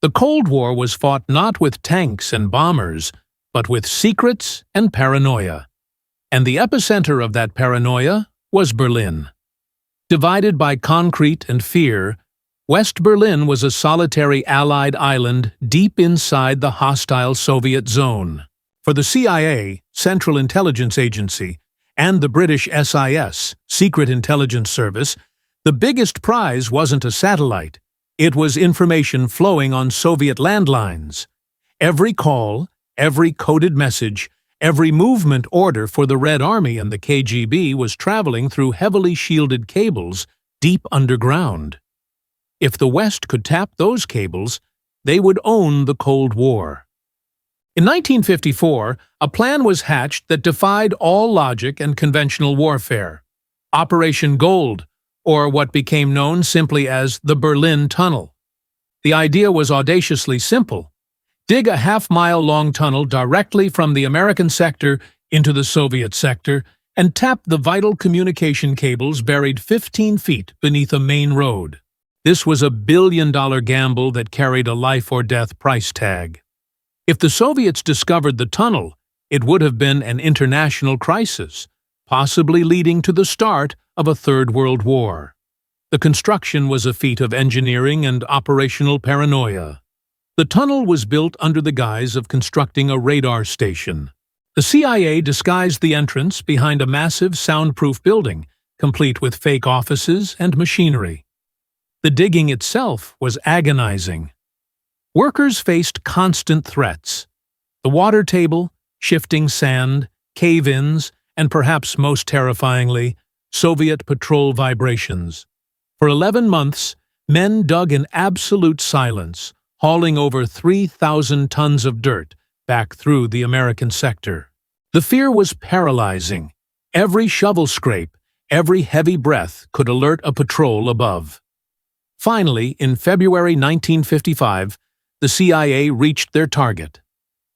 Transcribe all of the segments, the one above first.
The Cold War was fought not with tanks and bombers, but with secrets and paranoia. And the epicenter of that paranoia was Berlin. Divided by concrete and fear, West Berlin was a solitary Allied island deep inside the hostile Soviet zone. For the CIA, Central Intelligence Agency, and the British SIS, Secret Intelligence Service, the biggest prize wasn't a satellite. It was information flowing on Soviet landlines. Every call, every coded message, every movement order for the Red Army and the KGB was traveling through heavily shielded cables deep underground. If the West could tap those cables, they would own the Cold War. In 1954, a plan was hatched that defied all logic and conventional warfare. Operation Gold, or what became known simply as the Berlin Tunnel. The idea was audaciously simple. Dig a half-mile-long tunnel directly from the American sector into the Soviet sector and tap the vital communication cables buried 15 feet beneath a main road. This was a billion-dollar gamble that carried a life-or-death price tag. If the Soviets discovered the tunnel, it would have been an international crisis, possibly leading to the start of a Third World War. The construction was a feat of engineering and operational paranoia. The tunnel was built under the guise of constructing a radar station. The CIA disguised the entrance behind a massive soundproof building, complete with fake offices and machinery. The digging itself was agonizing. Workers faced constant threats. The water table, shifting sand, cave-ins, and perhaps most terrifyingly, Soviet patrol vibrations. For 11 months, men dug in absolute silence, hauling over 3,000 tons of dirt back through the American sector. The fear was paralyzing. Every shovel scrape, every heavy breath could alert a patrol above. Finally, in February 1955, the CIA reached their target.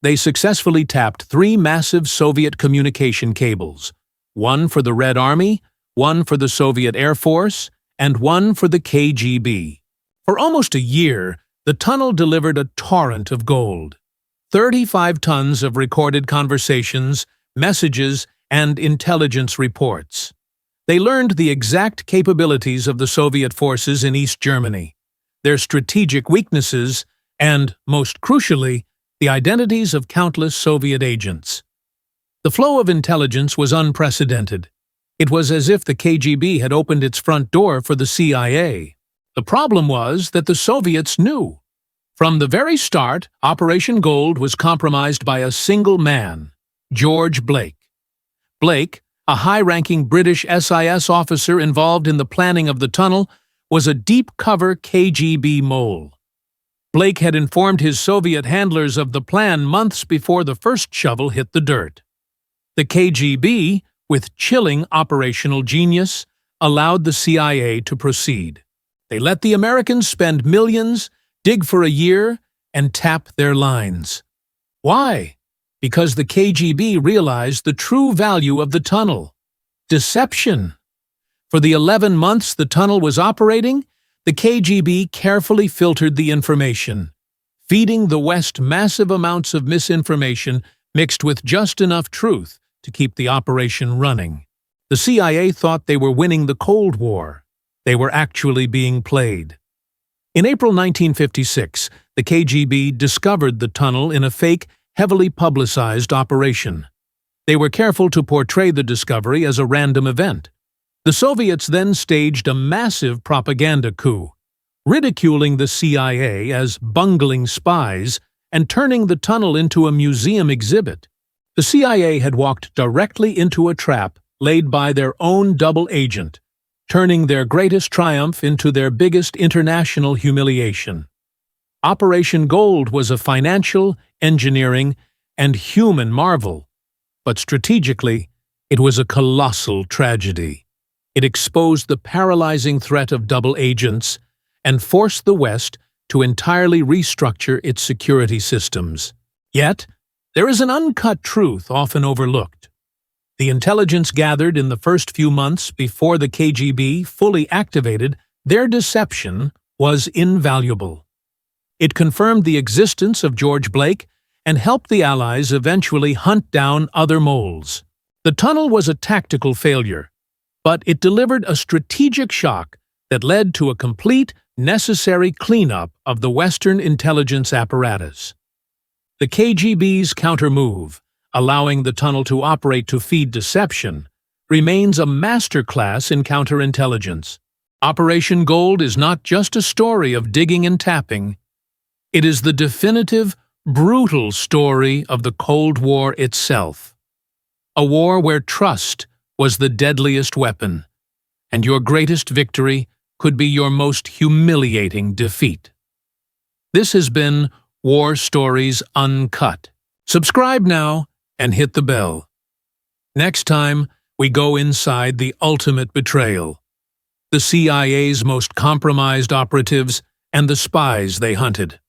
They successfully tapped 3 massive Soviet communication cables, one for the Red Army, one for the Soviet Air Force, and one for the KGB. For almost a year, the tunnel delivered a torrent of gold. 35 tons of recorded conversations, messages, and intelligence reports. They learned the exact capabilities of the Soviet forces in East Germany, their strategic weaknesses, and, most crucially, the identities of countless Soviet agents. The flow of intelligence was unprecedented. It was as if the KGB had opened its front door for the CIA. The problem was that the Soviets knew. From the very start, Operation Gold was compromised by a single man, George Blake. Blake, a high-ranking British SIS officer involved in the planning of the tunnel, was a deep-cover KGB mole. Blake had informed his Soviet handlers of the plan months before the first shovel hit the dirt. The KGB, with chilling operational genius, allowed the CIA to proceed. They let the Americans spend millions, dig for a year, and tap their lines. Why? Because the KGB realized the true value of the tunnel. Deception. For the 11 months the tunnel was operating, the KGB carefully filtered the information, feeding the West massive amounts of misinformation mixed with just enough truth to keep the operation running. The CIA thought they were winning the Cold War. They were actually being played. In April 1956, the KGB discovered the tunnel in a fake, heavily publicized operation. They were careful to portray the discovery as a random event. The Soviets then staged a massive propaganda coup, ridiculing the CIA as bungling spies and turning the tunnel into a museum exhibit. The CIA had walked directly into a trap laid by their own double agent, turning their greatest triumph into their biggest international humiliation. Operation Gold was a financial, engineering, and human marvel, but strategically, it was a colossal tragedy. It exposed the paralyzing threat of double agents and forced the West to entirely restructure its security systems. Yet, there is an uncut truth often overlooked. The intelligence gathered in the first few months before the KGB fully activated their deception was invaluable. It confirmed the existence of George Blake and helped the Allies eventually hunt down other moles. The tunnel was a tactical failure, but it delivered a strategic shock that led to a complete, necessary cleanup of the Western intelligence apparatus. The KGB's counter-move, allowing the tunnel to operate to feed deception, remains a masterclass in counterintelligence. Operation Gold is not just a story of digging and tapping. It is the definitive, brutal story of the Cold War itself. A war where trust was the deadliest weapon, and your greatest victory could be your most humiliating defeat. This has been War Stories Uncut. Subscribe now and hit the bell. Next time, we go inside the ultimate betrayal, the CIA's most compromised operatives and the spies they hunted.